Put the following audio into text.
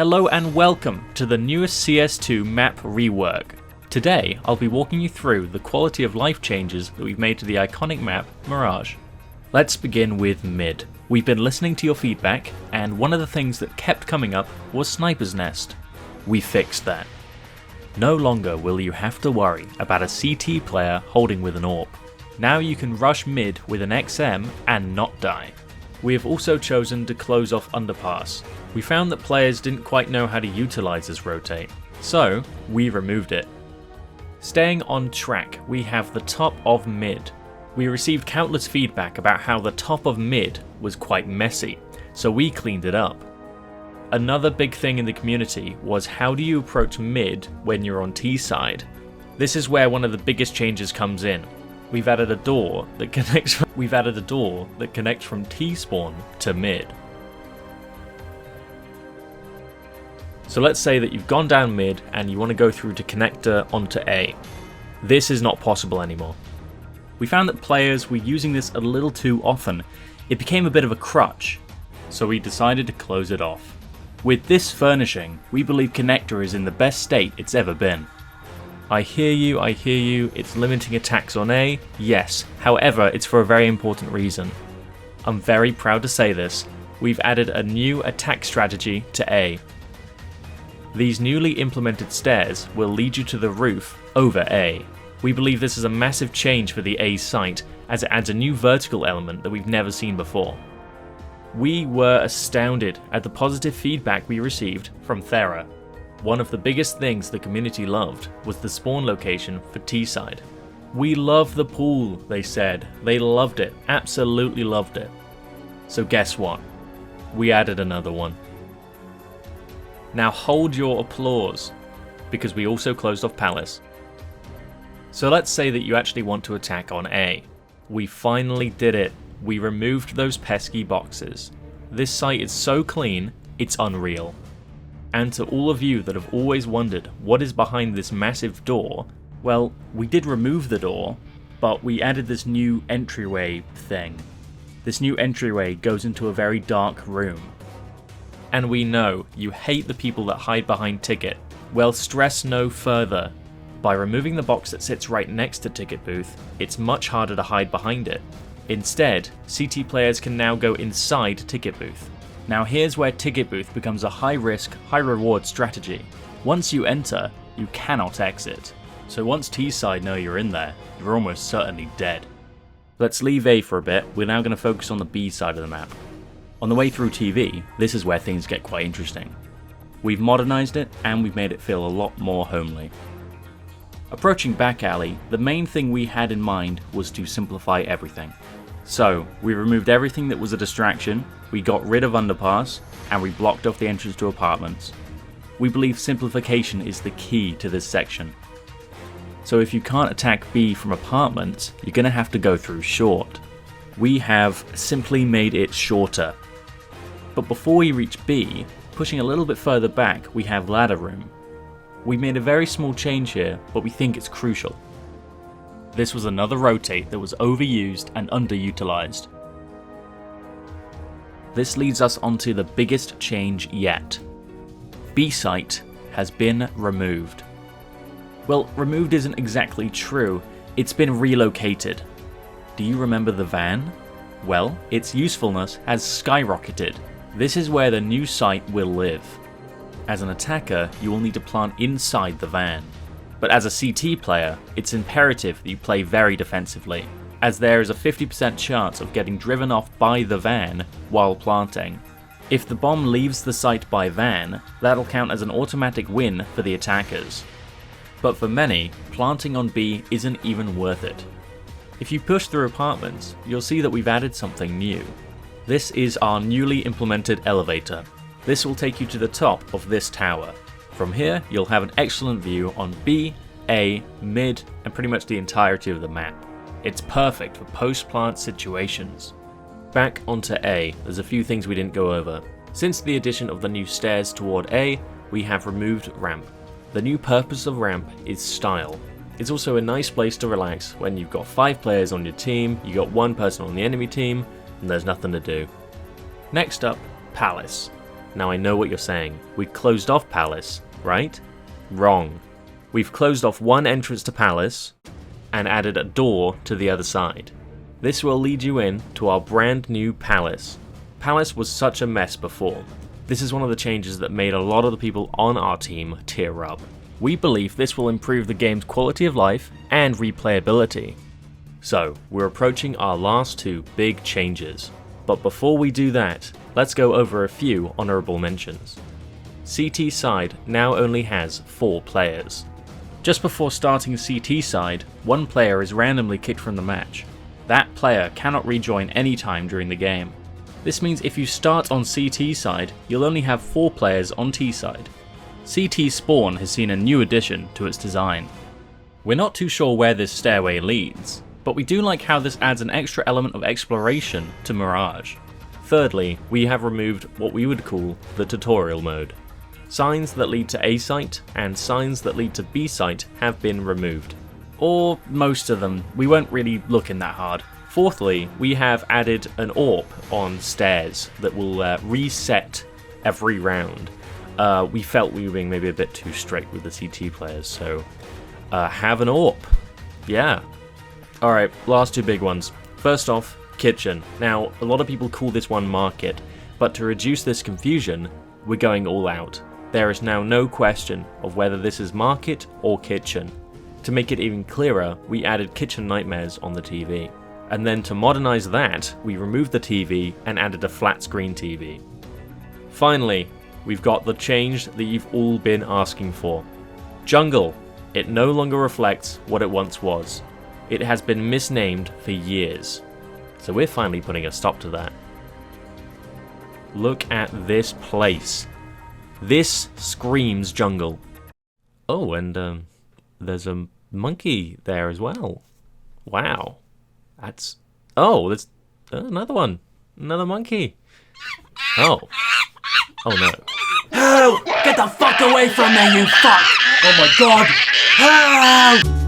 Hello and welcome to the newest CS2 Map Rework. Today, I'll be walking you through the quality of life changes that we've made to the iconic map, Mirage. Let's begin with mid. We've been listening to your feedback, and one of the things that kept coming up was Sniper's Nest. We fixed that. No longer will you have to worry about a CT player holding with an AWP. Now you can rush mid with an XM and not die. We have also chosen to close off underpass. We found that players didn't quite know how to utilise this rotate, so we removed it. Staying on track, we have the top of mid. We received countless feedback about how the top of mid was quite messy, so we cleaned it up. Another big thing in the community was how do you approach mid when you're on T side? This is where one of the biggest changes comes in. We've added a door that connects from T spawn to mid. So let's say that you've gone down mid and you want to go through to connector onto A. This is not possible anymore. We found that players were using this a little too often. It became a bit of a crutch, so we decided to close it off. With this furnishing, we believe connector is in the best state it's ever been. I hear you, it's limiting attacks on A, yes, however it's for a very important reason. I'm very proud to say this, we've added a new attack strategy to A. These newly implemented stairs will lead you to the roof over A. We believe this is a massive change for the A site, as it adds a new vertical element that we've never seen before. We were astounded at the positive feedback we received from Thera. One of the biggest things the community loved was the spawn location for T-side. We love the pool, they said. They loved it, absolutely loved it. So guess what? We added another one. Now hold your applause, because we also closed off Palace. So let's say that you actually want to attack on A. We finally did it. We removed those pesky boxes. This site is so clean, it's unreal. And to all of you that have always wondered what is behind this massive door, well, we did remove the door, but we added this new entryway thing. This new entryway goes into a very dark room. And we know you hate the people that hide behind Ticket. Well, stress no further. By removing the box that sits right next to Ticket Booth, it's much harder to hide behind it. Instead, CT players can now go inside Ticket Booth. Now here's where Ticket Booth becomes a high-risk, high-reward strategy. Once you enter, you cannot exit. So once T-side know you're in there, you're almost certainly dead. Let's leave A for a bit, we're now going to focus on the B side of the map. On the way through TV, this is where things get quite interesting. We've modernised it, and we've made it feel a lot more homely. Approaching back alley, the main thing we had in mind was to simplify everything. So, we removed everything that was a distraction, we got rid of underpass, and we blocked off the entrance to apartments. We believe simplification is the key to this section. So if you can't attack B from apartments, you're going to have to go through short. We have simply made it shorter. But before you reach B, pushing a little bit further back, we have ladder room. We made a very small change here, but we think it's crucial. This was another rotate that was overused and underutilized. This leads us onto the biggest change yet. B-site has been removed. Well, removed isn't exactly true, it's been relocated. Do you remember the van? Well, its usefulness has skyrocketed. This is where the new site will live. As an attacker, you will need to plant inside the van. But as a CT player, it's imperative that you play very defensively, as there is a 50% chance of getting driven off by the van while planting. If the bomb leaves the site by van, that'll count as an automatic win for the attackers. But for many, planting on B isn't even worth it. If you push through apartments, you'll see that we've added something new. This is our newly implemented elevator. This will take you to the top of this tower. From here, you'll have an excellent view on B, A, mid, and pretty much the entirety of the map. It's perfect for post-plant situations. Back onto A, there's a few things we didn't go over. Since the addition of the new stairs toward A, we have removed ramp. The new purpose of ramp is style. It's also a nice place to relax when you've got 5 players on your team, you got 1 person on the enemy team, and there's nothing to do. Next up, Palace. Now I know what you're saying. We closed off Palace, right? Wrong. We've closed off one entrance to Palace and added a door to the other side. This will lead you in to our brand new Palace. Palace was such a mess before. This is one of the changes that made a lot of the people on our team tear up. We believe this will improve the game's quality of life and replayability. So, we're approaching our last two big changes. But before we do that, let's go over a few honourable mentions. CT side now only has 4 players. Just before starting CT side, one player is randomly kicked from the match. That player cannot rejoin any time during the game. This means if you start on CT side, you'll only have 4 players on T side. CT Spawn has seen a new addition to its design. We're not too sure where this stairway leads, but we do like how this adds an extra element of exploration to Mirage. Thirdly, we have removed what we would call the tutorial mode. Signs that lead to A site and signs that lead to B site have been removed. Or most of them, we weren't really looking that hard. Fourthly, we have added an AWP on stairs that will reset every round. We felt we were being maybe a bit too strict with the CT players, so have an AWP. Yeah. Alright, last two big ones. First off, kitchen. Now, a lot of people call this one market, but to reduce this confusion, we're going all out. There is now no question of whether this is market or kitchen. To make it even clearer, we added kitchen nightmares on the TV. And then to modernize that, we removed the TV and added a flat screen TV. Finally, we've got the change that you've all been asking for. Jungle. It no longer reflects what it once was. It has been misnamed for years. So we're finally putting a stop to that. Look at this place. This screams jungle. Oh, and there's a monkey there as well. Wow. That's... Oh, there's another one. Another monkey. Oh. Oh no. Help! Get the fuck away from me, you fuck! Oh my god! Help!